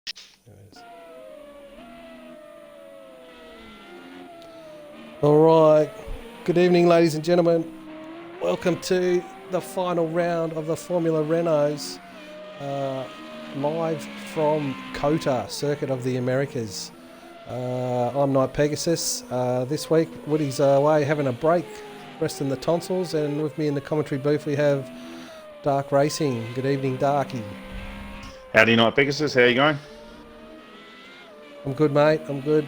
There it is. All right. Good evening, ladies and gentlemen. Welcome to the final round of the Formula Renaults, live from COTA, Circuit of the Americas. I'm Night Pegasus. This week, Woody's away having a break, resting the tonsils, and with me in the commentary booth we have Dark Racing. Good evening, Darky. Howdy, Night Pegasus. How you going? I'm good, mate. I'm good.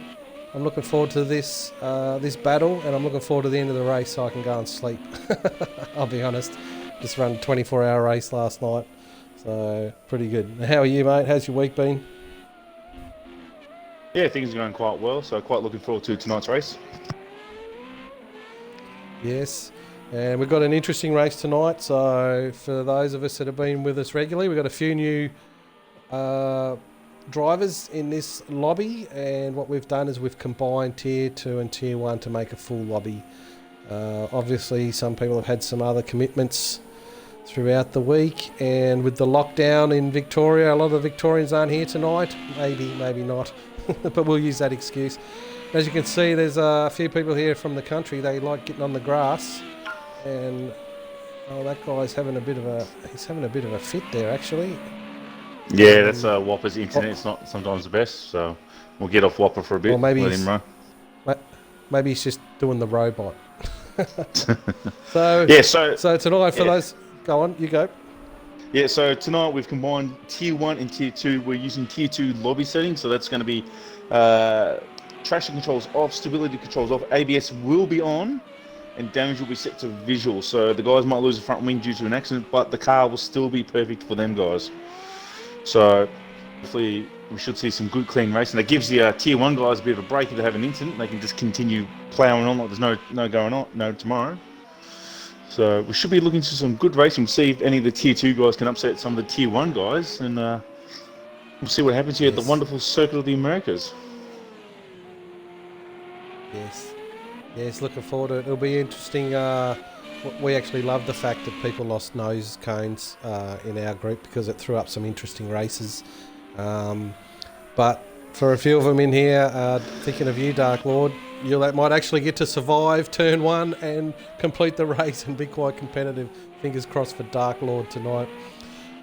I'm looking forward to this battle, and I'm looking forward to the end of the race so I can go and sleep. I'll be honest. Just ran a 24-hour race last night, so pretty good. How are you, mate? How's your week been? Yeah, things are going quite well, so quite looking forward to tonight's race. Yes, and we've got an interesting race tonight. So for those of us that have been with us regularly, we've got a few new drivers in this lobby, and what we've done is we've combined Tier 2 and Tier 1 to make a full lobby. Obviously, some people have had some other commitments throughout the week, and with the lockdown in Victoria, a lot of the Victorians aren't here tonight. Maybe not, but we'll use that excuse. As you can see, there's a few people here from the country. They like getting on the grass, and that guy's having a bit of a fit there, actually. Yeah, that's Whopper's internet. It's not sometimes the best, so we'll get off Whopper for a bit. Or maybe let him run. Maybe he's just doing the robot. So tonight for those, go on, you go. Yeah, so tonight we've combined Tier 1 and Tier 2. We're using Tier 2 lobby settings, so that's going to be traction controls off, stability controls off, ABS will be on, and damage will be set to visual. So the guys might lose a front wing due to an accident, but the car will still be perfect for them guys. So hopefully we should see some good clean racing. That gives the Tier 1 guys a bit of a break if they have an incident. They can just continue ploughing on like there's no going on, no tomorrow. So we should be looking to some good racing. We'll see if any of the Tier 2 guys can upset some of the Tier 1 guys, and we'll see what happens here at the wonderful Circuit of the Americas. Yes, looking forward to it. It'll be interesting. We actually love the fact that people lost nose cones in our group because it threw up some interesting races. But for a few of them in here, thinking of you, Dark Lord, you might actually get to survive turn 1 and complete the race and be quite competitive. Fingers crossed for Dark Lord tonight.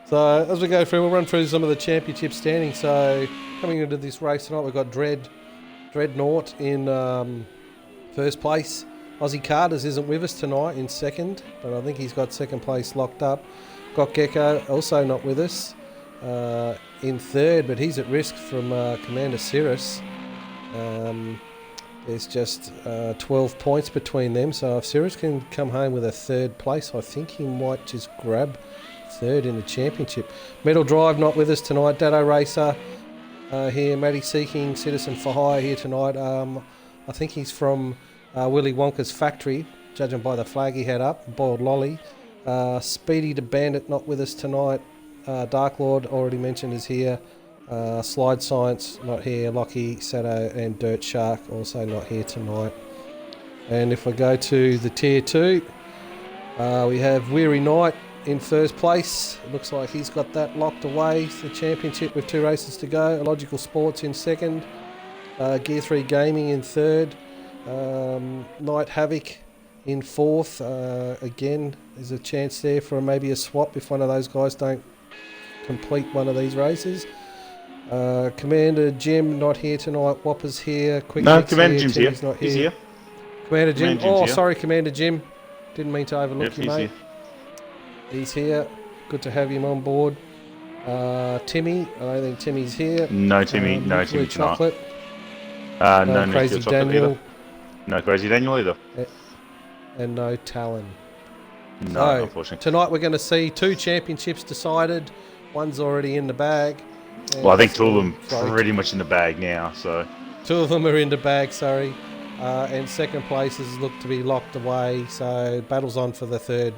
So as we go through, we'll run through some of the championship standings. So coming into this race tonight, we've got Dreadnought in first place. Aussie Carters isn't with us tonight in second, but I think he's got second place locked up. Got Gecko also not with us in third, but he's at risk from Commander Cirrus. There's just 12 points between them, so if Cirrus can come home with a third place, I think he might just grab third in the championship. Metal Drive not with us tonight. Dado Racer here. Matty Seeking, Citizen for Hire here tonight. I think he's from Willy Wonka's factory, judging by the flag he had up. Boiled Lolly. Speedy the Bandit not with us tonight. Dark Lord already mentioned is here. Slide Science not here. Lockie, Sato and Dirt Shark also not here tonight. And if we go to the Tier 2, we have Weary Knight in first place. It looks like he's got that locked away. The championship with 2 races to go. Illogical Sports in second. Gear 3 Gaming in third. Night Havoc in fourth. Again, there's a chance there for maybe a swap if one of those guys don't complete one of these races. Commander Jim not here tonight. Whopper's here. Commander Jim's here. Not here. He's here. Commander Jim. Here. Sorry, Commander Jim. Didn't mean to overlook you, mate. He's here. Good to have him on board. Timmy. I don't think Timmy's here. No Timmy. No Timmy Chocolate. No Crazy Daniel. No Crazy Daniel either. And no Talon. No, so, unfortunately. Tonight we're going to see 2 championships decided. One's already in the bag. Well, I think 2 of them pretty much in the bag now. So 2 of them are in the bag, sorry. And second places look to be locked away. So battle's on for the third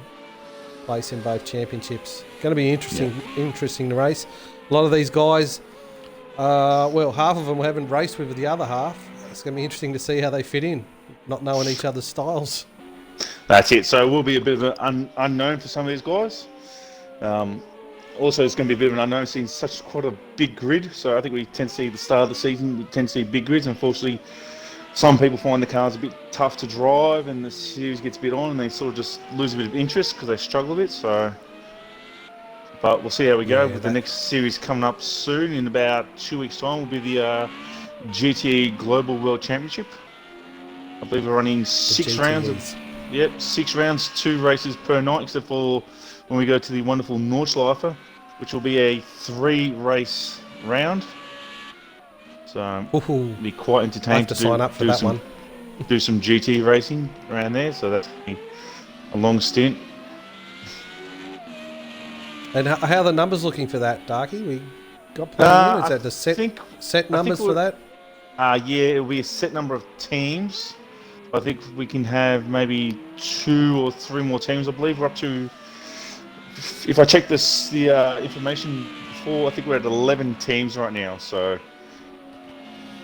place in both championships. Going to be interesting to race. A lot of these guys, half of them haven't raced with the other half. It's going to be interesting to see how they fit in, not knowing each other's styles. That's it. So it will be a bit of an unknown for some of these guys. Also, it's going to be a bit of an unknown, seeing quite a big grid. So I think we tend to see the start of the season, we tend to see big grids. Unfortunately, some people find the cars a bit tough to drive, and the series gets a bit on, and they sort of just lose a bit of interest because they struggle a bit. So, but we'll see how we go. Yeah, With the next series coming up soon, in about 2 weeks' time, will be the GTE Global World Championship. I believe we're running 6 rounds. Yep, 6 rounds, 2 races per night, except for when we go to the wonderful Nordschleife, which will be a 3-race round. So it'll be quite entertaining to sign up for that one. Do some GT racing around there, so that's a long stint. And how are the numbers looking for that, Darky? We got plenty in. Is that the set numbers for that? Yeah, it'll be a set number of teams. I think we can have maybe 2 or 3 more teams. I believe we're up to, if I check the information before, I think we're at 11 teams right now. So,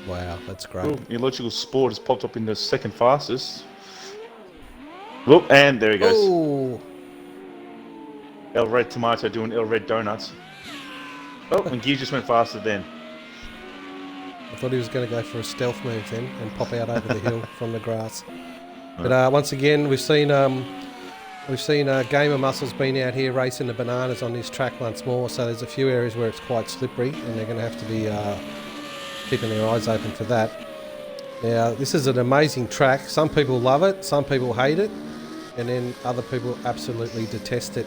wow, that's great. Illogical Sport has popped up in the second fastest. Whoop, and there he goes. Oh. El Red Tomato doing El Red Donuts. Oh, and Gear just went faster then. I thought he was going to go for a stealth move then and pop out over the hill from the grass. But once again, we've seen Gamer Muscle's been out here racing the bananas on this track once more. So there's a few areas where it's quite slippery, and they're going to have to be keeping their eyes open for that. Now, this is an amazing track. Some people love it, some people hate it, and then other people absolutely detest it.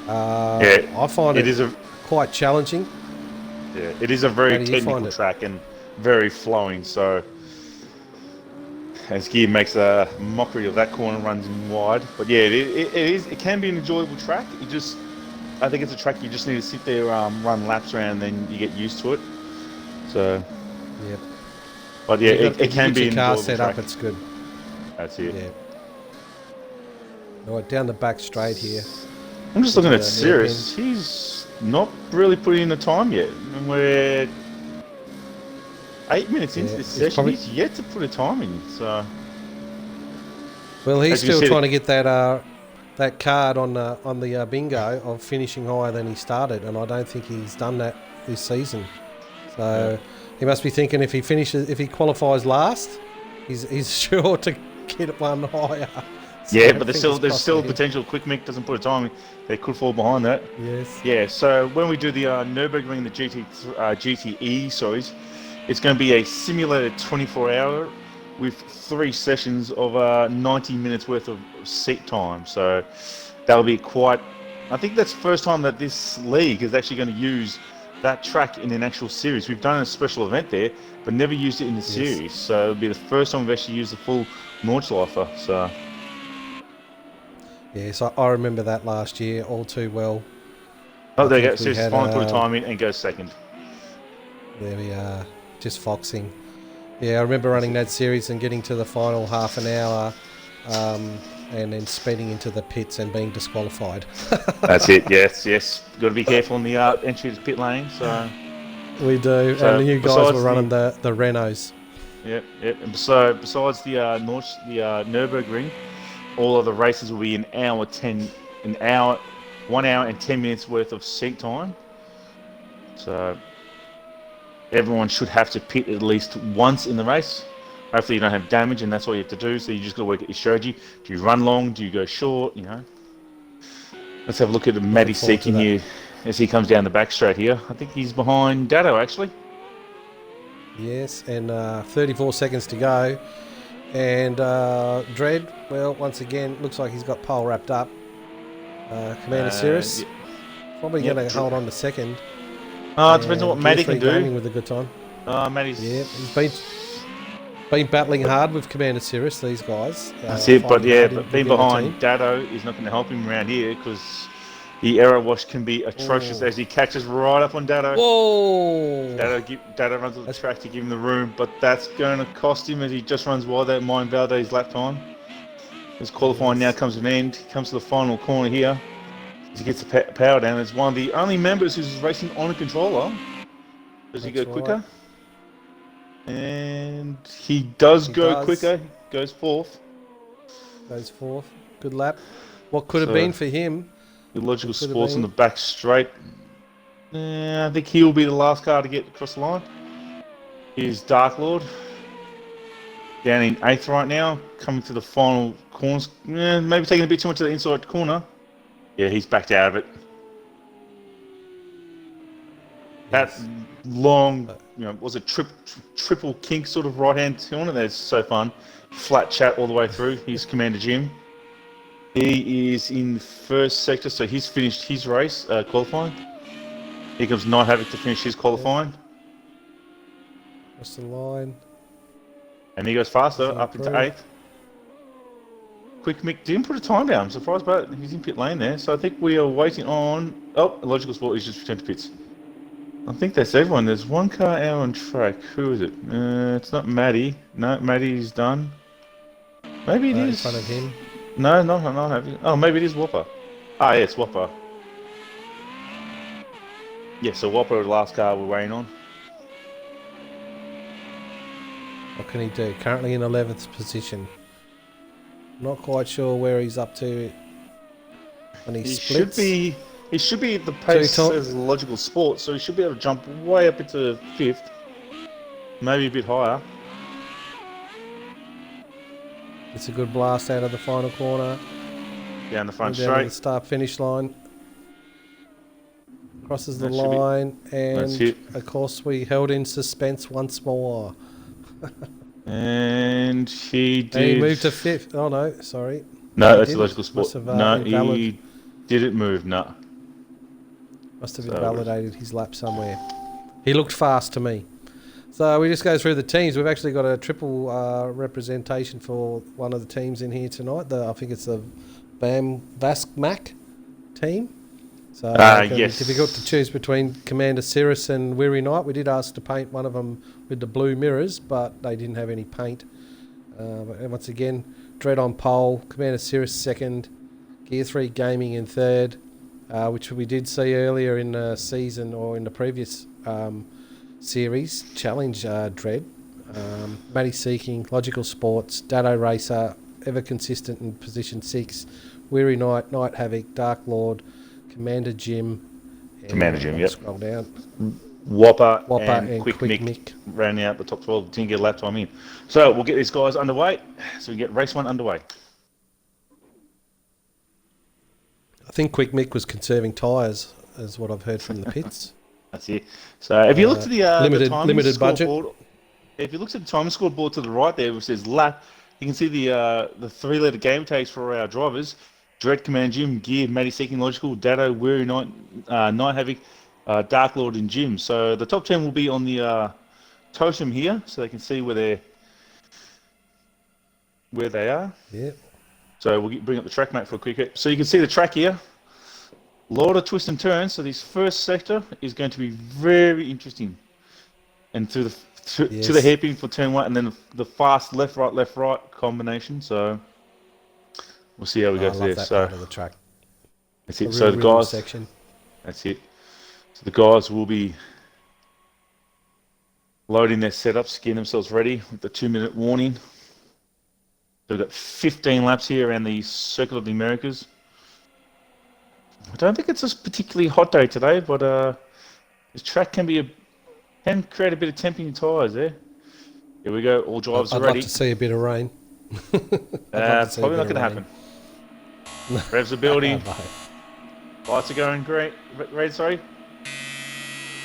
I find it quite challenging. Yeah, it is a very technical track and very flowing. So, as Gear makes a mockery of that corner, runs in wide. But yeah, it can be an enjoyable track. I think it's a track you just need to sit there, run laps around, and then you get used to it. So, yeah. But yeah, it can be an car enjoyable set track. up. It's good. That's it. Yeah. All right, down the back straight here. I'm just looking at Cirrus. He's not really putting in the time yet. And we're 8 minutes into this session. He's yet to put a time in. So, well, he's still trying to get that card on the bingo of finishing higher than he started, and I don't think he's done that this season. So he must be thinking if he qualifies last, he's sure to get one higher. So yeah, but there's still potential. Quick Mick doesn't put a time in. They could fall behind that. Yes. Yeah. So when we do the Nürburgring, the GTE, sorry, it's going to be a simulated 24-hour with 3 sessions of 90 minutes worth of seat time. So that'll be quite. I think that's the first time that this league is actually going to use that track in an actual series. We've done a special event there, but never used it in the series. So it'll be the first time we've actually used the full Nordschleife. So. Yes, I remember that last year all too well. Oh, there you go. So finally put a time in and goes second. There we are, just foxing. Yeah, I remember running that series and getting to the final half an hour and then speeding into the pits and being disqualified. That's it, yes. Got to be careful in the entry to the pit lane. So we do, so and you guys were running the Renaults. Yep. And so besides the Nürburgring, all of the races will be 1 hour and 10 minutes worth of seat time. So everyone should have to pit at least once in the race. Hopefully you don't have damage, and that's all you have to do. So you just got to work at your strategy. Do you run long? Do you go short? Let's have a look at Matty Seeking here as he comes down the back straight here. I think he's behind Dado actually. Yes, and 34 seconds to go. And Dredd, well, once again, looks like he's got pole wrapped up. Commander Cirrus, probably going to hold on to second. It depends on what Matty can do. With a good time. Matty's... Yeah, he's been battling hard with Commander Cirrus, these guys. That's it, but being behind Dado is not going to help him around here because the error wash can be atrocious as he catches right up on Dado. Whoa! Dado runs on the track to give him the room, but that's going to cost him as he just runs wide that Mind Valdez lap time. His qualifying now comes to an end. He comes to the final corner here. As he gets the power down, it's one of the only members who's racing on a controller. Does he go quicker? And he does go quicker. He goes fourth. Good lap. What could have been for him? Illogical Sports on the back straight. I think he'll be the last car to get across the line. Here's Dark Lord. Down in 8th right now, coming to the final corners. Maybe taking a bit too much to the inside corner. Yeah, he's backed out of it. That Yes. long, was it triple kink sort of right-hand corner? That's so fun. Flat chat all the way through. He's Commander Jim. He is in the first sector, so he's finished his race, qualifying. Here comes Night Havoc to finish his qualifying. What's the line? And he goes faster, up into 8th. Quick Mick didn't put a time down. I'm surprised, but he's in pit lane there. So I think we are waiting on... Oh, Logical Sport is just returned to pits. I think that's everyone. There's one car out on track. Who is it? It's not Maddie. No, Maddie's done. Maybe it is. In front of him. No, not Happy. Oh, maybe it is Whopper. Ah, yeah, it's Whopper. Yeah, so Whopper, the last car we're waiting on. What can he do? Currently in 11th position. Not quite sure where he's up to when he splits. He should be at the pace as Logical Sport, so he should be able to jump way up into 5th. Maybe a bit higher. It's a good blast out of the final corner. Down the front down straight. To the start-finish line. Crosses the line, and of course we held in suspense once more. And he did... And he moved to 5th. Oh no, sorry. No, that's a Logical Sport. Have, no, he didn't move, no. Must have invalidated his lap somewhere. He looked fast to me. So we just go through the teams. We've actually got a triple representation for one of the teams in here tonight. I think it's the Vaskmac team. So yes. Difficult to choose between Commander Cirrus and Weary Knight. We did ask to paint one of them with the blue mirrors, but they didn't have any paint. And once again, Dread on pole, Commander Cirrus second, Gear 3 Gaming in third, which we did see earlier in the season or in the previous series. Challenge Dread, Matty Seeking, Logical Sports, Dado Racer, ever consistent in position 6, Weary Knight, Night Havoc, Dark Lord, Commander Jim. Yep. Scroll down. Whopper and Quick Mick ran out the top 12. Didn't get a lap time in. So we'll get these guys underway. So we get race 1 underway. I think Quick Mick was conserving tyres, is what I've heard from the pits. That's it. So if you look to the limited budget. If you look at the timing scoreboard to the right there, which says lap, you can see the 3-letter game tags for our drivers. Dread, Command Jim, Gear, Matty Seeking, Logical, Dado, Weary Knight, Night Havoc, Dark Lord, and Jim. So the top 10 will be on the totem here, so they can see where they are. Yeah. So we'll bring up the track map for a quick. So you can see the track here. A lot of twists and turns. So this first sector is going to be very interesting, and to the hairpin for turn 1, and then the fast left right combination. So we'll see how we go there. So part of the track. That's it. So the guys. Section. That's it. So the guys will be loading their setups, getting themselves ready with the 2-minute warning. So we've got 15 laps here around the Circuit of the Americas. I don't think it's a particularly hot day today, but this track can create a bit of tempting in tyres there. Here we go. All drivers are ready. I'd love to see a bit of rain. Probably not going to happen. Revs are building. Lights are going red, sorry.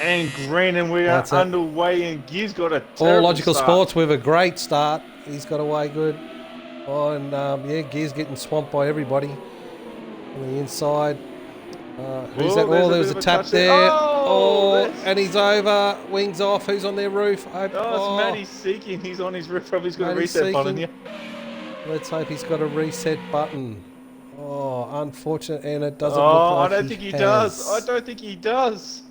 And green, and we are underway, and Gear's got a terrible All Logical start. Sports with a great start. He's got away good. Oh, and Gear's getting swamped by everybody on the inside. Who's that? Oh, there was a tap there. And he's over. Wings off. Who's on their roof? It's Matty Seeking. He's on his roof. Probably got a reset button here. Let's hope he's got a reset button. Oh, unfortunate, and it doesn't look like I don't think he does. I don't think he does.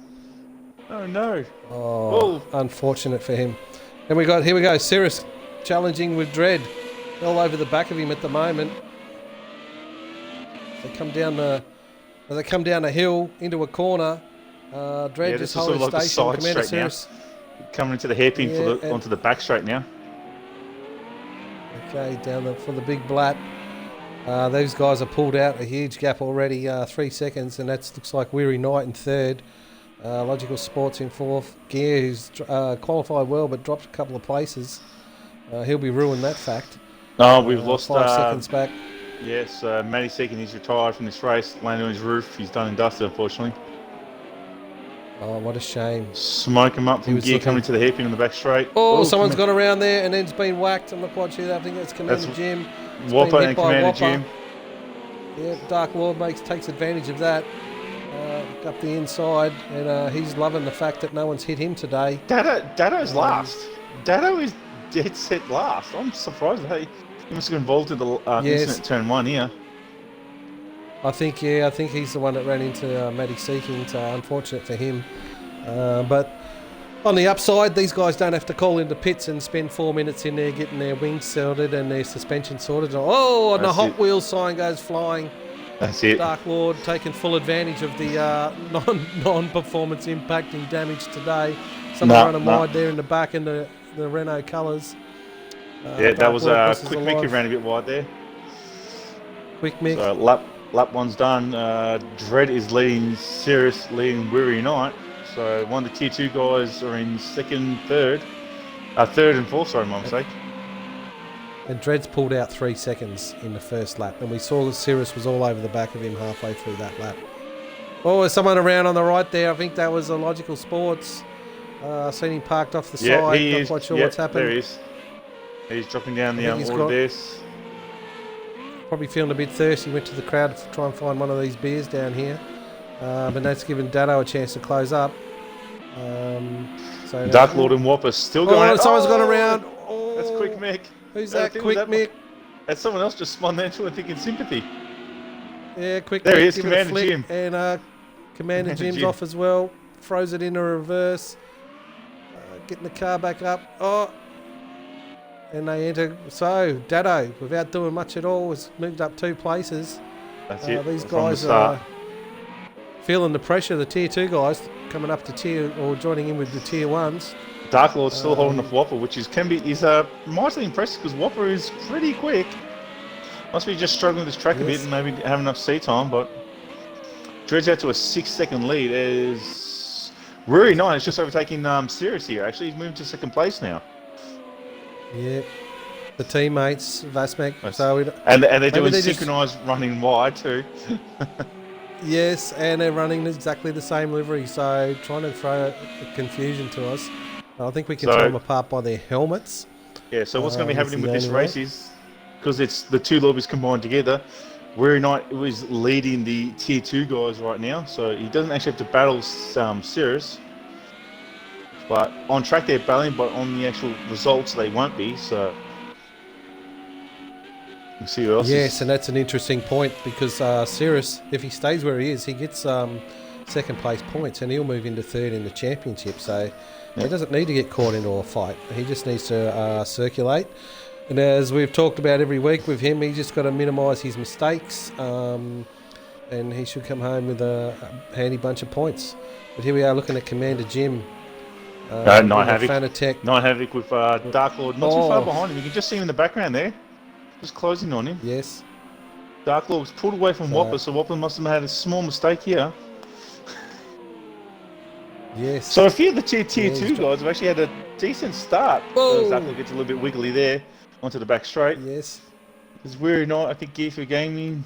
Oh no. Oh, unfortunate for him. And here we go. Cirrus challenging with Dread. All over the back of him at the moment. They come down the hill into a corner. Dread just holding sort of like station. Commander Cirrus coming into the hairpin onto the back straight now. Okay, for the big blat. Those guys are pulled out a huge gap already, 3 seconds, and that looks like Weary Knight in third. Logical Sports in fourth. Gear, who's qualified well but dropped a couple of places. He'll be ruined that fact. Oh, we've lost 5 seconds back. Yes, Matty Seekin, he's retired from this race. Landed on his roof. He's done and dusted, unfortunately. Oh, what a shame. Smoke him up from Gear coming to the hairpin on the back straight. Oh, someone's got around there and then's been whacked. I'm not quite sure. I think that's Commander Jim. Whopper and Commander Jim. Yeah, Dark Lord takes advantage of that. Up the inside, and he's loving the fact that no one's hit him today. Dado's last. Dado is dead set last. I'm surprised. Hey, he must have been involved in the incident at turn 1 here. I think he's the one that ran into Matty Seeking, so unfortunate for him. But on the upside, these guys don't have to call into pits and spend 4 minutes in there getting their wings sorted and their suspension sorted. Oh, and the Hot Wheels sign goes flying. That's it. Dark Lord taking full advantage of the non-performance impacting damage today. Someone running wide there in the back in the Renault colours. Yeah, that was Quick Mick who ran a bit wide there. Quick Mick. So lap 1's done. Dread is leading, Cirrus leading Weary Night. So one of the tier 2 guys are in second, third and fourth, sorry, my mistake. And Dread's pulled out 3 seconds in the first lap, and we saw that Cirrus was all over the back of him halfway through that lap. Oh, there's someone around on the right there. I think that was a Logical Sports. Seen him parked off the side. Not quite sure what's happened. There he is. He's dropping down the order base. Probably feeling a bit thirsty. Went to the crowd to try and find one of these beers down here. But that's given Dado a chance to close up. So Dark Lord and Whopper still going out. Someone's gone around. Oh, that's Quick Mick. Who's that? Quick Mick. That's someone else just spun there into it thinking sympathy. Yeah, Quick there Mick. There he is, Commander Jim. And Commander Jim's off as well. Throws it in a reverse. Getting the car back up. Oh. And they enter. So, Dado, without doing much at all, has moved up 2 places. That's it. These guys are feeling the pressure, the tier 2 guys coming up to tier or joining in with the tier 1s. Dark Lord's still holding off Whopper, which is mightily impressive because Whopper is pretty quick. Must be just struggling with this track a bit and maybe have enough seat time, but Dread's out to a 6-second lead. Is Rory Knight is just overtaking Cirrus here. Actually, he's moving to second place now. Yeah, the teammates, Vasmek. And they're doing synchronised running wide too. Yes, and they're running exactly the same livery, so trying to throw confusion to us. I think we can tell them apart by their helmets. Yeah, so what's going to be happening with this race is, because it's the 2 lobbies combined together, Weary Knight is leading the tier 2 guys right now, so he doesn't actually have to battle Cirrus. But on track they're battling, but on the actual results they won't be, so... We'll see who else and that's an interesting point, because Cirrus, if he stays where he is, he gets second place points, and he'll move into third in the championship, so... He doesn't need to get caught into a fight. He just needs to circulate. And as we've talked about every week with him, he's just got to minimise his mistakes. And he should come home with a handy bunch of points. But here we are looking at Commander Jim. Night Havoc with Dark Lord not too far behind him. You can just see him in the background there. Just closing on him. Yes. Dark Lord was pulled away from Whopper, so Whopper must have had a small mistake here. Yes. So a few of the tier 2 guys have actually had a decent start. Dark gets a little bit wiggly there onto the back straight. Yes. There's Weary Night, I think Gear for Gaming.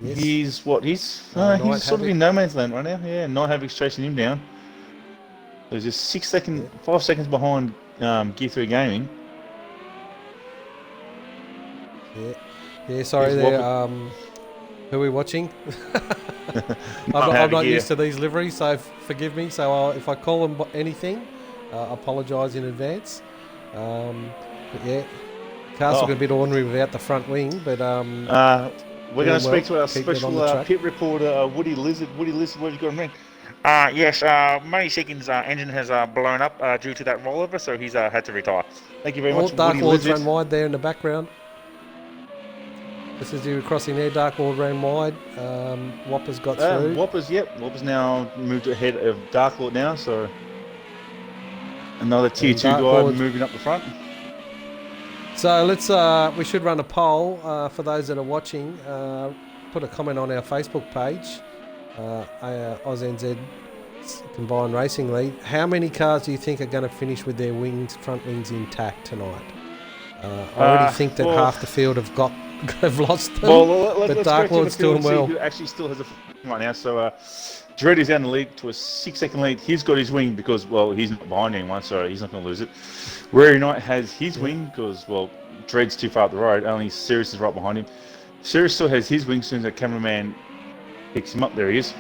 Yes. He's sort of in no man's land right now. Yeah, Night Havoc's chasing him down. There's just 5 seconds behind Gear 3 Gaming. Yeah, sorry there. Who are we watching? I'm not used to these liveries, so forgive me. So if I call them anything, I apologise in advance. But yeah, car's looking a bit ornery without the front wing, but we're going to speak to our special pit reporter, Woody Lizard. Woody Lizard, what have you got on ring? Yes, Matty Seekin's engine has blown up due to that rollover, so he's had to retire. Thank you very much, Dark Woody Lord's Lizard. run wide there in the background. This is you crossing there. Dark Lord ran wide. Whopper's got through. Whopper's now moved ahead of Dark Lord now, so another tier 2 guy moving up the front. So we should run a poll for those that are watching. Put a comment on our Facebook page. ANZ Combined Racing League. How many cars do you think are going to finish with their front wings intact tonight? I already think that half the field have lost them, but Dark Lord's doing well. Who actually still has a right now? So Dredd is out in the lead to a 6-second lead. He's got his wing because, well, he's not behind anyone, so he's not going to lose it. Rory Knight has his wing because, well, Dredd's too far up the road. Only Sirius is right behind him. Sirius still has his wing as soon as the cameraman picks him up. There he is.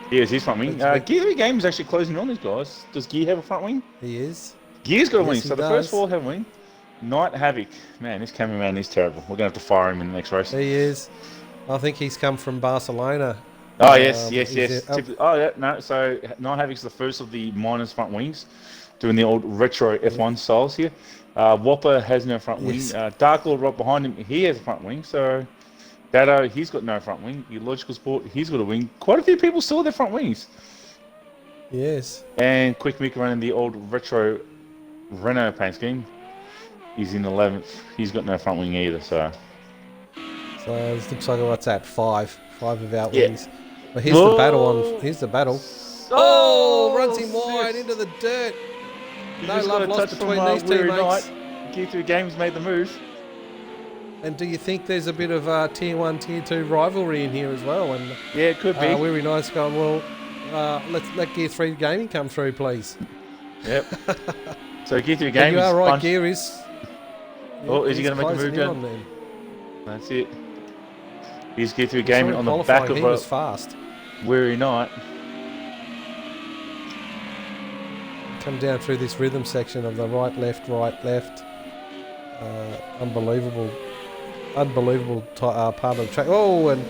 He has his front wing. Gear Game is actually closing on these guys. Does Gear have a front wing? He is. Gear's got a wing, so the first four have a wing. Night Havoc. Man, this cameraman is terrible. We're going to have to fire him in the next race. He is. I think he's come from Barcelona. Oh, yes. Oh, yeah, no. So, Night Havoc's the first of the miners' front wings, doing the old retro F1 styles here. Whopper has no front wing. Dark Lord right behind him, he has a front wing. So, Dado, he's got no front wing. Illogical Sport, he's got a wing. Quite a few people still have their front wings. Yes. And Quick Mick running the old retro Renault paint scheme. He's in 11th. He's got no front wing either, so this looks like, what's that? Five of our wings. Well, here's the battle Here's the battle. Runs him wide into the dirt. No love lost between these two mates. Gear 3 Games made the move. And do you think there's a bit of Tier 1, Tier 2 rivalry in here as well? And yeah, it could be. Weary Nice going, well, let's let Gear 3 Gaming come through, please. Yep. So Gear 3 Gaming. You are right, Gear is. Oh, is he going to make a move down? That's it. He's Gear 3 Gaming on the back of was fast. Weary Night. Come down through this rhythm section of the right, left. Unbelievable part of the track. Oh, and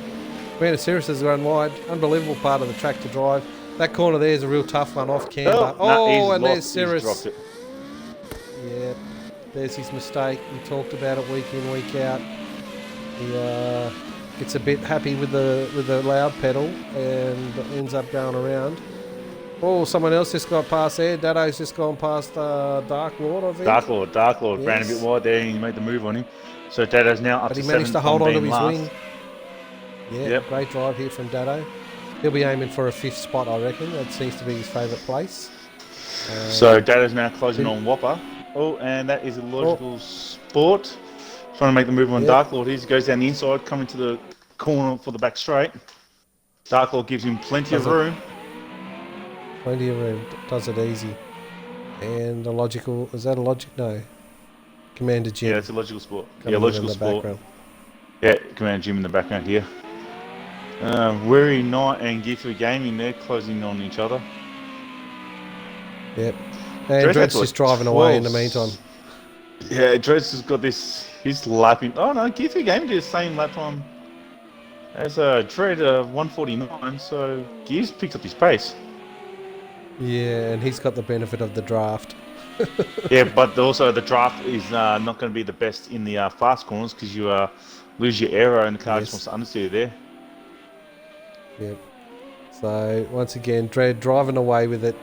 Commander Sirius has run wide. Unbelievable part of the track to drive. That corner there is a real tough one off camber. And there's Sirius. Yeah. There's his mistake. We talked about it week in, week out. He gets a bit happy with the loud pedal and ends up going around. Oh, someone else just got past there. Dado's just gone past Dark Lord, I think. Dark Lord ran a bit wide there and he made the move on him. So Dado's now up to 7th. But he managed to hold on to his last wing. Yeah, great drive here from Dado. He'll be aiming for a 5th spot, I reckon. That seems to be his favourite place. So Dado's now closing on Whopper. Oh, and that is Illogical Sport. Trying to make the move on Dark Lord. He goes down the inside, coming to the corner for the back straight. Dark Lord gives him plenty of room. Plenty of room. Does it easy. And Illogical... Is that Illogical? No. Commander Jim. Yeah, it's Illogical Sport. Illogical Sport. Background. Yeah, Commander Jim in the background here. Weary Night and Gear 3 Gaming, they're closing on each other. Yep. And Dredd's just driving away in the meantime. Yeah, Dredd's has got this. He's lapping. Oh no, Gear 3 Gaming did the same lap time as Dredd, 149. So Gear's picked up his pace. Yeah, and he's got the benefit of the draft. Yeah, but also the draft is not going to be the best in the fast corners because you lose your aero and the car just wants to understeer there. Yep. So once again, Dredd driving away with it.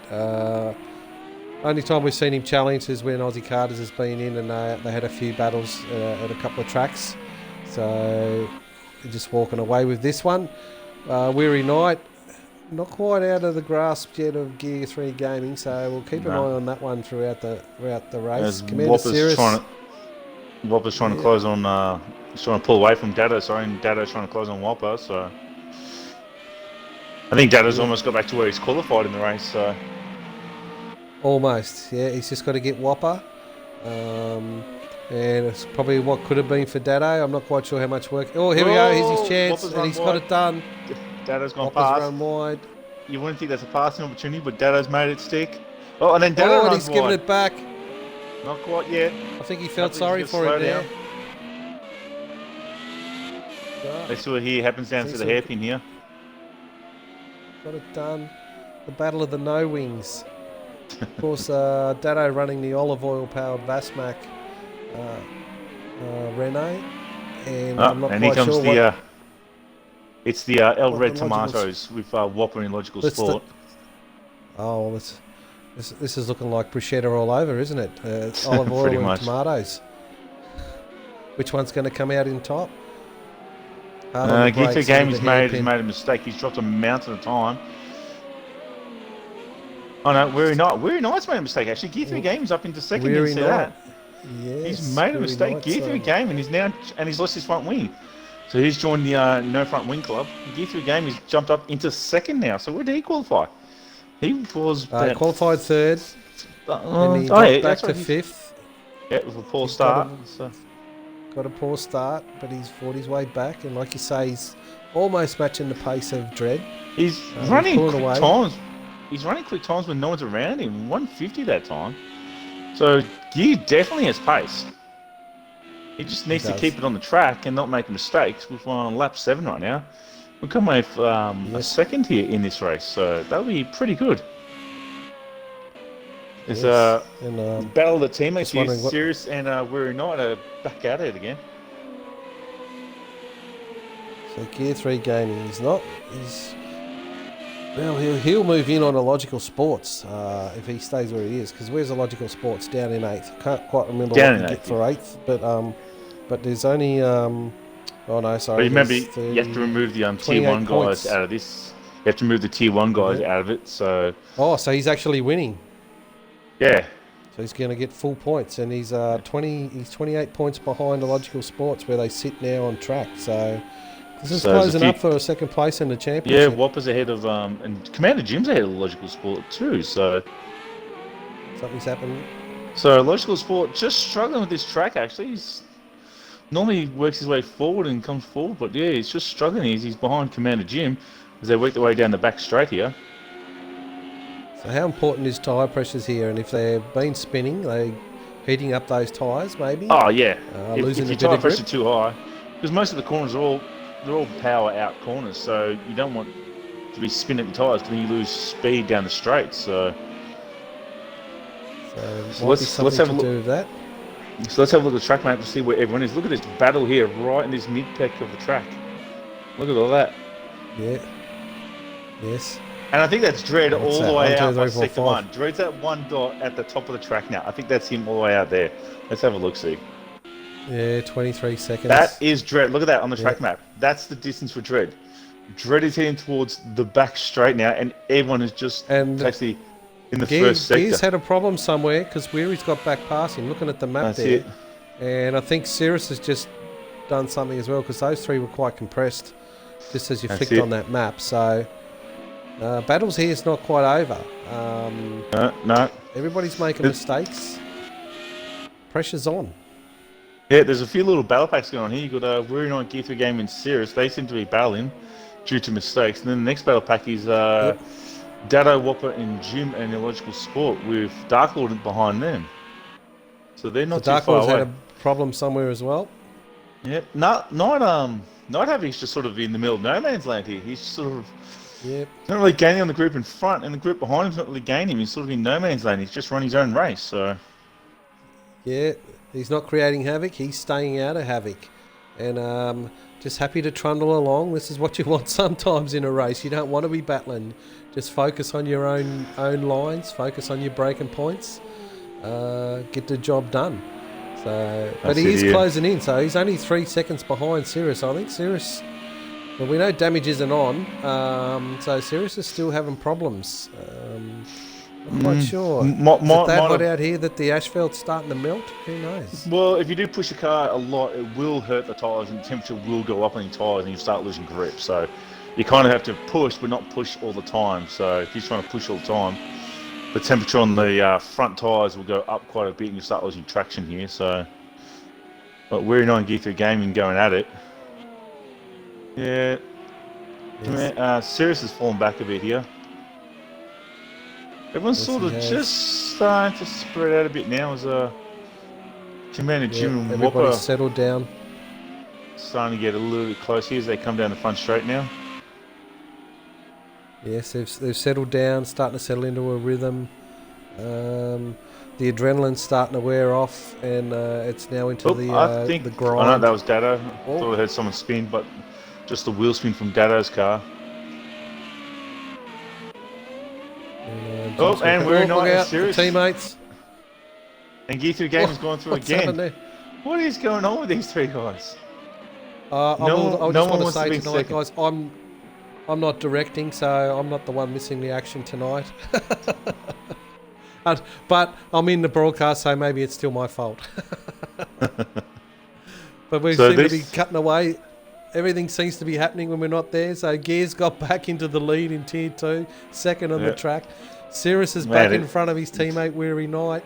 Only time we've seen him challenge is when Aussie Carters has been in and they had a few battles at a couple of tracks. So just walking away with this one. Weary Night, not quite out of the grasp yet of Gear 3 Gaming, so we'll keep an eye on that one throughout the race. Whopper's trying to close on, he's trying to pull away from Dado, and Dado's trying to close on Whopper, so I think Dado's almost got back to where he's qualified in the race, so. Almost, yeah. He's just got to get Whopper. And it's probably what could have been for Dado. I'm not quite sure how much work. Oh, here we go. Here's his chance. Whopper's and he's got it done. Dado's gone Whopper's past. run wide. You wouldn't think that's a passing opportunity, but Dado's made it stick. Oh, and then Dado runs he's giving it back. Not quite yet. I think he felt sorry for him there. Let's see what here happens down to the hairpin here. Got it done. The battle of the no-wings. Of course, Dado running the olive oil-powered Vasmac Renault. And I'm not quite sure what... It's the El Red Tomatoes with Whopper in Logical Sport. This is looking like bruschetta all over, isn't it? Olive oil and tomatoes. Which one's going to come out in top? Hard on the Gear 3 brakes, game a he's bit of made hairpin. a mistake. He's dropped a mountain of time. Oh no, Weary Knight's made a mistake actually. Gear 3 game is up into second. Weary Didn't see Knight. that. Yes. He's made a Weary mistake. Knight's, Gear 3 game and he's lost his front wing. So he's joined the no front wing club. Gear 3 game he's jumped up into second now. So where did he qualify? He was qualified third. And he oh, got yeah, back that's to right. fifth. Yeah, with a poor He's start. Got a poor start, but he's fought his way back. And like you say, he's almost matching the pace of Dredd. He's running quick times. He's running quick times when no one's around him. 150 that time. So Gear definitely has pace. He just needs to keep it on the track and not make mistakes. We're on lap 7 right now. We'll come away with a second here in this race, so that'll be pretty good. There's a battle of the teammates here. Sirius and Weary Knight are back at it again. So Gear 3 gaming, he'll move in on a Logical Sports if he stays where he is. Because where's a Logical Sports? Down in 8th. Can't quite remember what you get for 8th, but there's only oh no, sorry. But remember, you have to remove the tier 1 guys out of this. You have to remove the tier 1 guys out of it. So so he's actually winning. Yeah. So he's going to get full points, and he's 28 points behind the Logical Sports where they sit now on track. So this is closing up for a second place in the championship. Yeah, Whopper's ahead of and Commander Jim's ahead of Logical Sport too. So something's happening. So Logical Sport just struggling with this track actually. He's normally works his way forward and comes forward, but yeah, he's just struggling. He's behind Commander Jim as they work their way down the back straight here. So how important is tyre pressures here? And if they've been spinning, they heating up those tyres maybe? Oh yeah, if your tyre pressure too high, because most of the corners are all power out corners, so you don't want to be spinning your tyres because then you lose speed down the straight. So let's have a look at that. So let's have a look at the track map to see where everyone is. Look at this battle here, right in this mid-peck of the track. Look at all that. Yeah. Yes. And I think that's Dredd all the way out by sector 1. Dredd's at 1 dot at the top of the track now. I think that's him all the way out there. Let's have a look-see. Yeah, 23 seconds. That is Dredd. Look at that on the track map. That's the distance for Dredd. Dredd is heading towards the back straight now, and everyone is just actually in the first sector. Gears had a problem somewhere because Weary's got back past him. Looking at the map there. And I think Cirrus has just done something as well because those three were quite compressed just as you flicked on that map. So battles here is not quite over. No. Everybody's making mistakes. Pressure's on. Yeah, there's a few little battle packs going on here. You've got Weary Knight Gear 3 game in Cirrus. They seem to be battling due to mistakes. And then the next battle pack is Dado, Whopper, and Jim and Illogical Sport with Dark Lord behind them. So they're not too far away. Dark Lord's had a problem somewhere as well. Yeah, not having just sort of in the middle of no man's land here. He's sort of not really gaining on the group in front, and the group behind him's not really gaining. He's sort of in no man's land. He's just run his own race. So yeah, he's not creating havoc. He's staying out of havoc, and just happy to trundle along. This is what you want sometimes in a race. You don't want to be battling. Just focus on your own lines. Focus on your breaking points. Get the job done. So, but he is closing in. So he's only 3 seconds behind Cirrus. I think Cirrus. Well, we know damage isn't on. So Cirrus is still having problems. I'm not sure. Is it that hot out here that the asphalt's starting to melt? Who knows? Well, if you do push the car a lot, it will hurt the tyres, and the temperature will go up on your tyres, and you start losing grip. So you kind of have to push, but not push all the time. So if you're trying to push all the time, the temperature on the front tyres will go up quite a bit, and you start losing traction here. So, but Weary Knight Gear 3 gaming going at it. Yeah. Yes. Cirrus has fallen back a bit here. Everyone's sort of just starting to spread out a bit now as Commander Jim and everybody's Whopper settled down. Starting to get a little bit close here as they come down the front straight now. Yes, they've settled down, starting to settle into a rhythm. The adrenaline's starting to wear off, and it's now into the grind. I know that was Dado. Thought I heard someone spin, but just the wheel spin from Dado's car. And Weary Knight and Cirrus. Teammates. And Gear 3 game has gone through again. What is going on with these three guys? I just want to wants say be tonight, second. guys, I'm not directing, so I'm not the one missing the action tonight. But I'm in the broadcast, so maybe it's still my fault. But we So seem to be cutting away. Everything seems to be happening when we're not there. So Gears got back into the lead in Tier 2, second on the track. Cirrus is back in front of his teammate Weary Knight.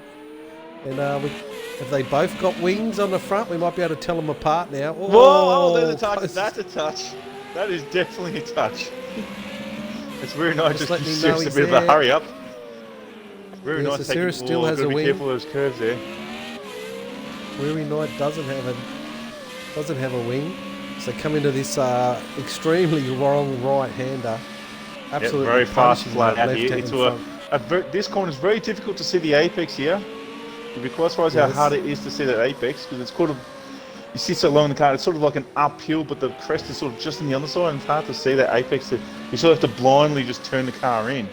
And if they both got wings on the front, we might be able to tell them apart now. Whoa, there's a touch. That's a touch. That is definitely a touch. It's very nice. Just Just let give me know Cirrus a he's bit of a there. hurry up. Very nice. So Cirrus still has a be wing. careful of those curves there. Weary Knight doesn't have a wing. So come into this extremely wrong right-hander. Absolutely very fast, punishing flat that out here. left-hand front. This corner is very difficult to see the apex here. You'd be quite surprised how hard it is to see that apex because it's sort of, you sit so low in the car, it's sort of like an uphill, but the crest is sort of just on the other side, and it's hard to see that apex. You sort of have to blindly just turn the car in.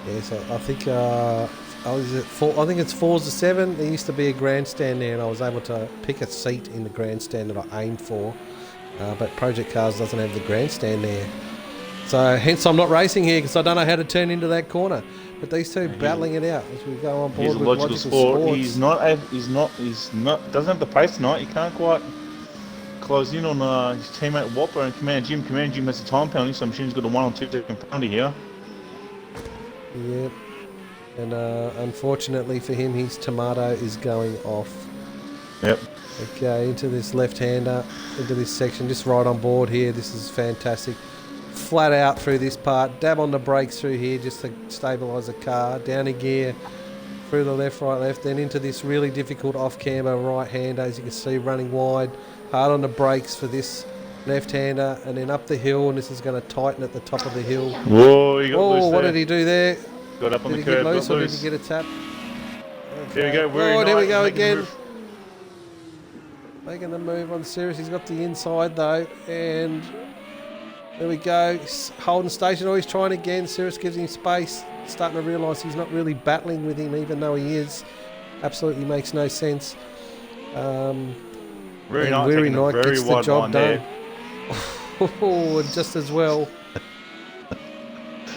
Yeah, so I think I think it's Forza 7. There used to be a grandstand there, and I was able to pick a seat in the grandstand that I aimed for. But Project Cars doesn't have the grandstand there. So hence I'm not racing here because I don't know how to turn into that corner. But these two battling it out as we go on board He's a with logical Sports. sport. He's not, doesn't have the pace tonight. He can't quite close in on his teammate Whopper and Commander Jim. Commander Jim has a time penalty, so I'm sure he's got a 1 or 2 second penalty here. Yep. And unfortunately for him, his tomato is going off. Yep. Okay, into this left-hander, into this section, just right on board here. This is fantastic. Flat out through this part. Dab on the brakes through here just to stabilise the car. Down a gear, through the left, right, left. Then into this really difficult off-camber right-hander, as you can see, running wide. Hard on the brakes for this left-hander. And then up the hill, and this is going to tighten at the top of the hill. Whoa, he got loose there. What did he do there? Got up on Did the he get curb, loose got or did loose. he get a tap? There we go. There we go again. Making the move on Cirrus. He's got the inside though, and there we go. He's holding station. Oh, he's trying again. Cirrus gives him space. Starting to realise he's not really battling with him, even though he is. Absolutely makes no sense. Weary Knight gets the job done. There. Just as well.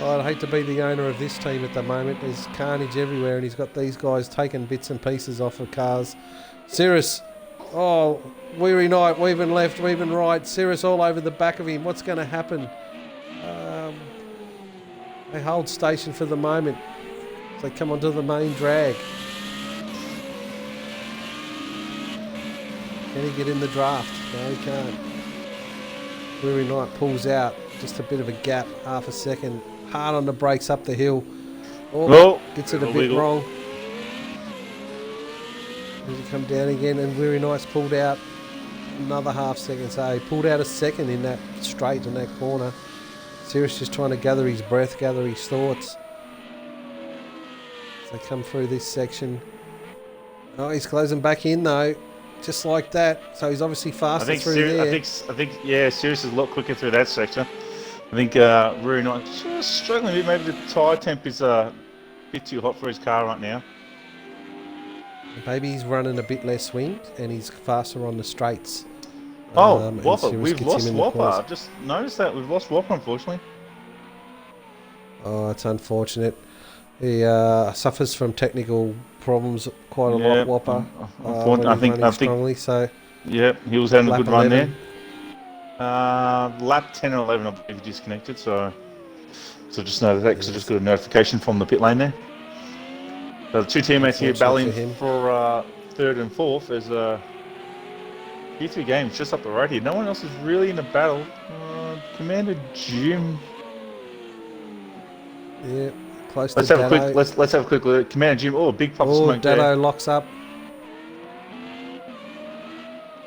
I'd hate to be the owner of this team at the moment. There's carnage everywhere, and he's got these guys taking bits and pieces off of cars. Cirrus, Weary Knight, weaving left, weaving right. Cirrus all over the back of him. What's going to happen? They hold station for the moment. They come onto the main drag. Can he get in the draft? No, he can't. Weary Knight pulls out. Just a bit of a gap, half a second. Hard on the brakes up the hill. Gets it a bit wrong. As he come down again, and Weary Knight's pulled out another half second. So he pulled out a second in that straight in that corner. Cirrus just trying to gather his breath, gather his thoughts. As they come through this section. Oh, he's closing back in though, just like that. So he's obviously faster through there. I think, Cirrus is a lot quicker through that section. I think Weary Knight just struggling a bit. Maybe the tyre temp is a bit too hot for his car right now. Maybe he's running a bit less swing and he's faster on the straights. Whopper. We've lost Whopper. I've just noticed that. We've lost Whopper, unfortunately. Oh, it's unfortunate. He suffers from technical problems quite a lot, Whopper. I think strongly, so he was having a good run 11. there. Lap 10 or 11, I believe, he disconnected. So just know that because I just got a notification from the pit lane there. So the two teammates here battling for third and fourth as Tier 2 games just up the road here. No one else is really in a battle. Commander Jim. Yeah, close let's to have Dado. Let's have a quick look. Commander Jim. Oh, big puff of smoke Dado there. locks up.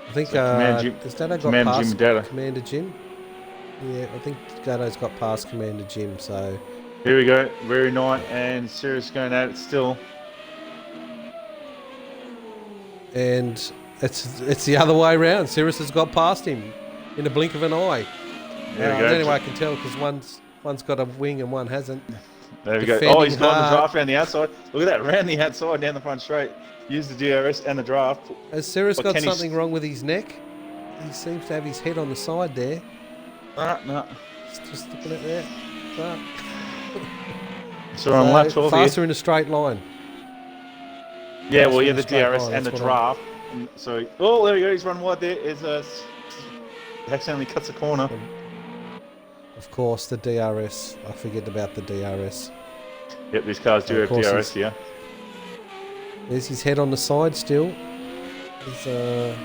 I think has Dado got past Commander Jim? Yeah, I think Dado's got past Commander Jim. So here we go. Weary Knight and Cirrus going at it still. And it's the other way around. Cirrus has got past him in the blink of an eye. There we go. Anyway, I can tell because one's got a wing and one hasn't. There we go. Oh, he's defending gone the hard. draft around the outside. Look at that, round the outside, down the front straight. Use the DRS and the draft. Has Cirrus But got can he something wrong with his neck? He seems to have his head on the side there. No. Just looking at that. So on lap 12 faster here. in a straight line. Yeah, well, faster yeah, in the a straight DRS line, and the that's what I'm- draft. And so, oh, there we go. He's run wide there. He accidentally cuts a corner. Of course, the DRS. I forget about the DRS. Yep, these cars do Of have course DRS here. There's his head on the side still.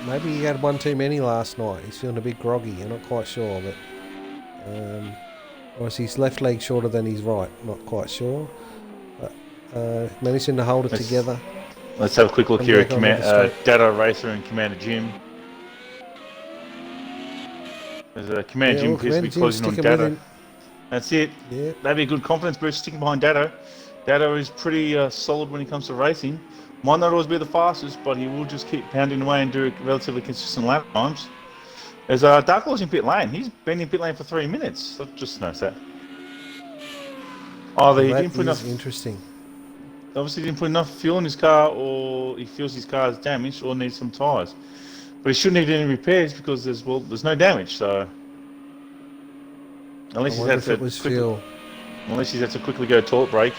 Maybe he had one too many last night. He's feeling a bit groggy. I'm not quite sure, but or is his left leg shorter than his right? Not quite sure. But managing to hold it together. Let's have a quick look Come here back at onto the Data Racer and Commander Jim. There's a Commander Jim appears to be closing on Data. That's it. Yeah. That'd be a good confidence boost sticking behind Data. Data is pretty solid when it comes to racing. Might not always be the fastest, but he will just keep pounding away and do relatively consistent lap times. There's Dark Horse in pit lane. He's been in pit lane for 3 minutes. I just noticed that. Oh, he didn't put enough. Interesting. Obviously, didn't put enough fuel in his car, or he feels his car is damaged, or needs some tyres. But he shouldn't need any repairs because there's no damage. So unless he's had to quickly go toilet break.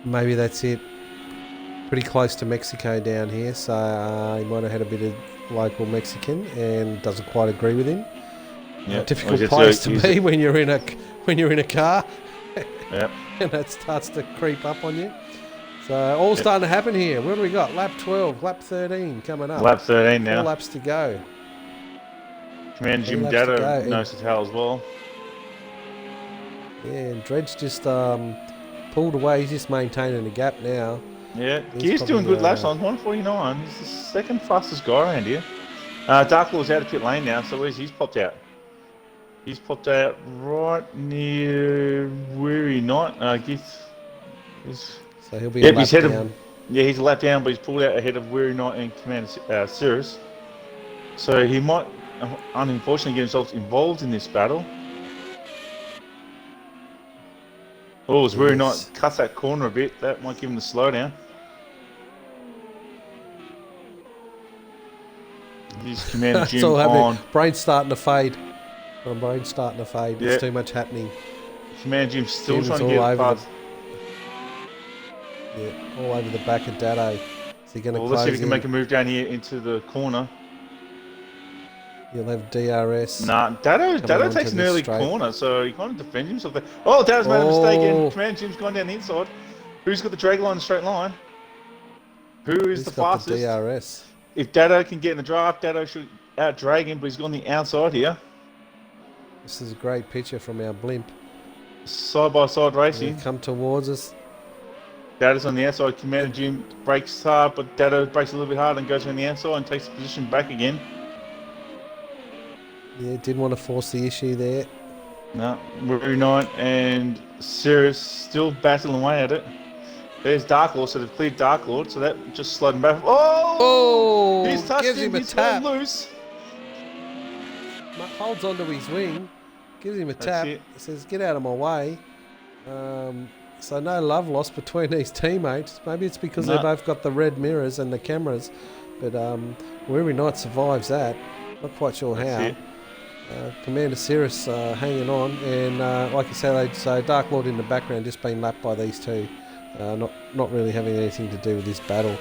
Maybe that's it. Pretty close to Mexico down here, so he might have had a bit of local Mexican and doesn't quite agree with him. Yeah, difficult place to be when you're in a car. Yep. And that starts to creep up on you. So all starting to happen here. What do we got? Lap 12, lap 13 coming up. Lap 13 now. 4 laps to go. Commander Jim Data knows his how as well. Yeah, and Dredge just pulled away. He's just maintaining the gap now. Yeah, he's doing good laps on 149. He's the second fastest guy around here. Dark Lord's out of pit lane now, so he's popped out? He's popped out right near Weary Night. So he'll be a lap down. He's a lap down, but he's pulled out ahead of Weary Night and Commander Cirrus. So he might, unfortunately, get himself involved in this battle. Oh, as Weary Night cuts that corner a bit, that might give him the slowdown. He's Commander Jim on. Brain's starting to fade. My brain's starting to fade. There's too much happening. Commander Jim's still trying to get past. All over the back of Dado. Is he going to close let's see if he can make a move down here into the corner. He'll have DRS. Nah, Dado takes an early corner, so he kind of defends himself there. Oh, Dado's made a mistake, and Commander Jim's gone down the inside. Who's got the drag line in the straight line? Who is the fastest? The DRS. If Dado can get in the draft, Dado should out-drag him, but he's on the outside here. This is a great picture from our blimp. Side-by-side racing. Come towards us. Dado's on the outside. Commander Jim brakes hard, but Dado brakes a little bit hard and goes around the outside and takes the position back again. Yeah, didn't want to force the issue there. No, Weary Night and Cirrus still battling away at it. There's Dark Lord, so they've cleared Dark Lord, so that just slid him back. Oh! He's touched gives him, a he's tap. turned loose. Holds onto his wing, gives him a tap. He says, "Get out of my way." So no love lost between these teammates. Maybe it's because they both got the red mirrors and the cameras. But Weary Night survives that. Not quite sure how. Commander Cirrus hanging on, and like I said, so Dark Lord in the background just being lapped by these two. Not really having anything to do with this battle.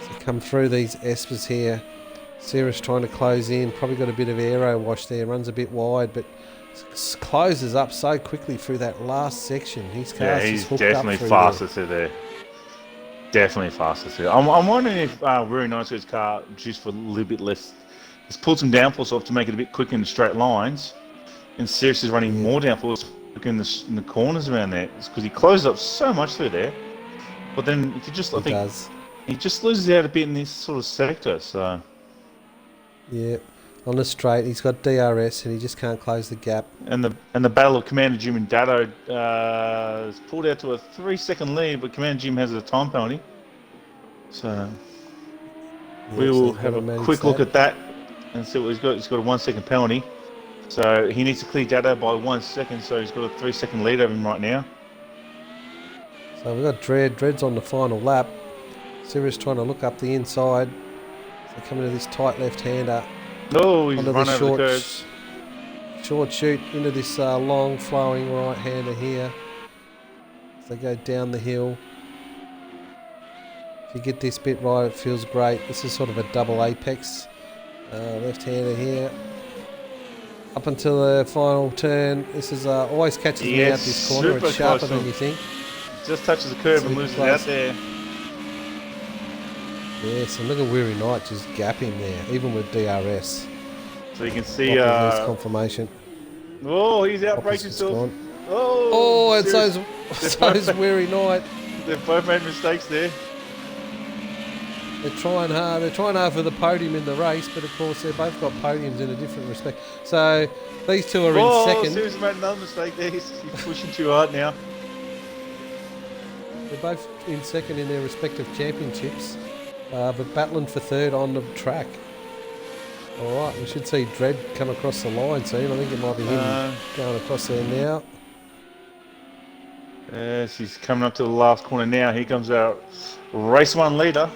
So come through these espers here. Cirrus trying to close in. Probably got a bit of aero wash there. Runs a bit wide, but closes up so quickly through that last section. His car's he's definitely faster through there. Definitely faster through. I'm wondering if Weary Night's car just for a little bit less. It's pulled some downforce off to make it a bit quicker in the straight lines, and Cirrus is running more downforce in the corners around there. It's because he closes up so much through there. But then if you just, I think he just loses out a bit in this sort of sector. So yeah, on the straight, he's got DRS and he just can't close the gap. And the battle of Commander Jim and Dado is pulled out to a 3-second lead, but Commander Jim has a time penalty. So we will have a quick look at that and see what he's got. He's got a 1-second penalty. So he needs to clear Dado by 1 second, so he's got a 3-second lead over him right now. So we've got Dread's on the final lap. Sirius trying to look up the inside. So coming to this tight left-hander. Oh, he's Onto run this over the curves. short shoot into this long flowing right-hander here. As they go down the hill. If you get this bit right, it feels great. This is sort of a double apex. Left-hander here. Up until the final turn. This is always catches me out this corner. It's sharper than you think. Just touches the curve and loses it out there. Yes, and look at Weary Knight just gapping there, even with DRS. So you can see confirmation. Oh, he's outbraked himself. Gone. Oh, it's those Weary Knight. They've both made mistakes there. They're trying hard. They're trying hard for the podium in the race, but of course they've both got podiums in a different respect. So these two are in second. Sirius made another mistake there. He's pushing too hard now. They're both in second in their respective championships, but battling for third on the track. All right, we should see Dread come across the line soon. I think it might be him going across there now. Yes, he's coming up to the last corner now. Here comes our race one leader.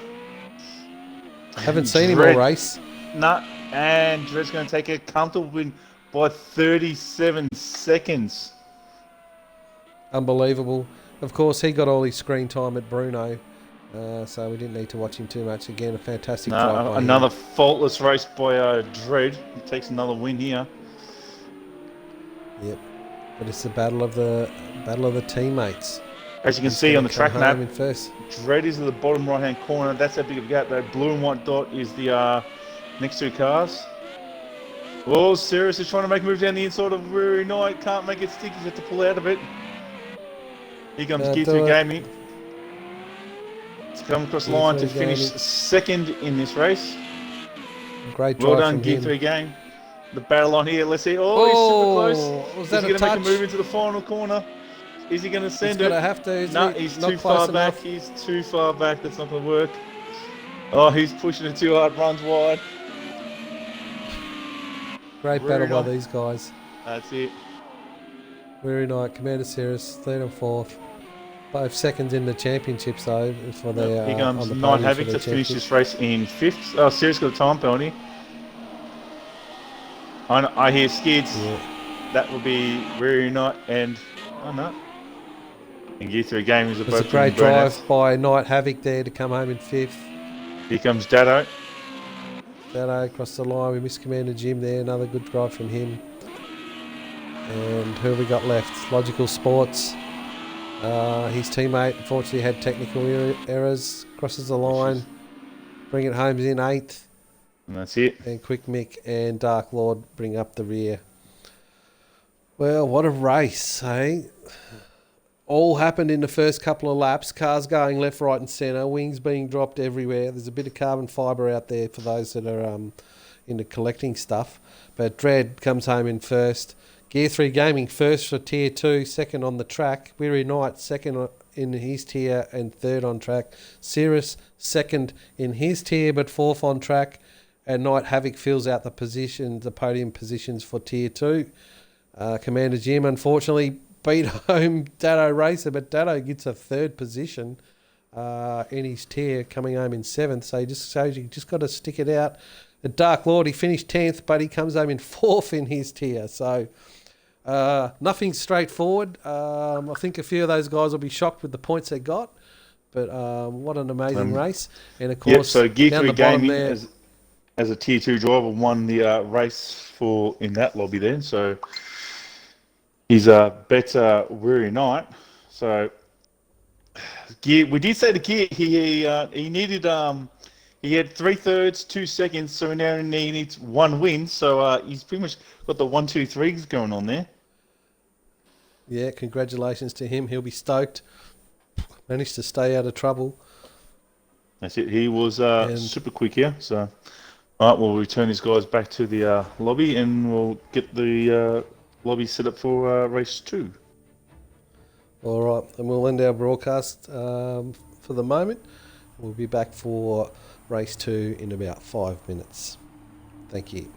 Haven't seen him all race. No, and Dread's going to take a comfortable win by 37 seconds. Unbelievable. Of course, he got all his screen time at Bruno, so we didn't need to watch him too much. Again, a fantastic drive by another him. faultless race by Dread. He takes another win here. Yep, but it's the battle of the teammates. As you can see on the track map, first. Dread is at the bottom right-hand corner. That's how big of a gap. That blue and white dot is the next two cars. Oh, Sirius is trying to make a move down the inside of Weary Knight. Can't make it stick. He's had to pull out of it. Here comes Gear 3 Gaming. To come across the line to finish second in this race. Great drive. Well done, Gear 3 Game. The battle on here. Let's see. Oh, he's super close. Was that Is he going to make a move into the final corner? Is he going to send it? He's going to have to. No, he's too far back. He's too far back. That's not going to work. Oh, he's pushing it too hard. Runs wide. Great battle by these guys. That's it. Weary Knight, Commander Sirius, third and fourth. Both seconds in the championships though for the. Here comes Knight Havoc to finish this race in fifth. Oh, Sirius got a time penalty. I hear skids. Yeah. That will be Weary Knight and no. And Gear 3 Gaming is both. It's a great drive by Knight Havoc there to come home in fifth. Here comes Dado. Dado across the line. We missed Commander Jim there. Another good drive from him. And who have we got left? Logical Sports. His teammate unfortunately had technical errors. Crosses the line. Bring it home in eighth. And that's it. And Quick Mick and Dark Lord bring up the rear. Well, what a race, eh? All happened in the first couple of laps. Cars going left, right and centre. Wings being dropped everywhere. There's a bit of carbon fibre out there for those that are into collecting stuff. But Dread comes home in first. Gear 3 Gaming first for Tier 2, second on the track. Weary Knight second in his tier and third on track. Sirius second in his tier but fourth on track. And Knight Havoc fills out the podium positions for Tier 2. Commander Jim unfortunately beat home Dado Racer, but Dado gets a third position in his tier, coming home in seventh. So he just shows you just got to stick it out. The Dark Lord, he finished 10th, but he comes home in fourth in his tier. So nothing straightforward. I think a few of those guys will be shocked with the points they got. But what an amazing race. And of course, so Gear 3 Gaming as a Tier 2 driver won the race in that lobby then. So he's a better Weary Knight. So Gear, we did say to Gear he needed he had 3/3, 2 seconds, so now he needs one win. So he's pretty much got the 1, 2, 3s going on there. Yeah, congratulations to him. He'll be stoked. Managed to stay out of trouble. That's it. He was super quick here. So, all right, we'll return these guys back to the lobby and we'll get the lobby set up for race 2. All right, and we'll end our broadcast for the moment. We'll be back for race 2 in about 5 minutes. Thank you.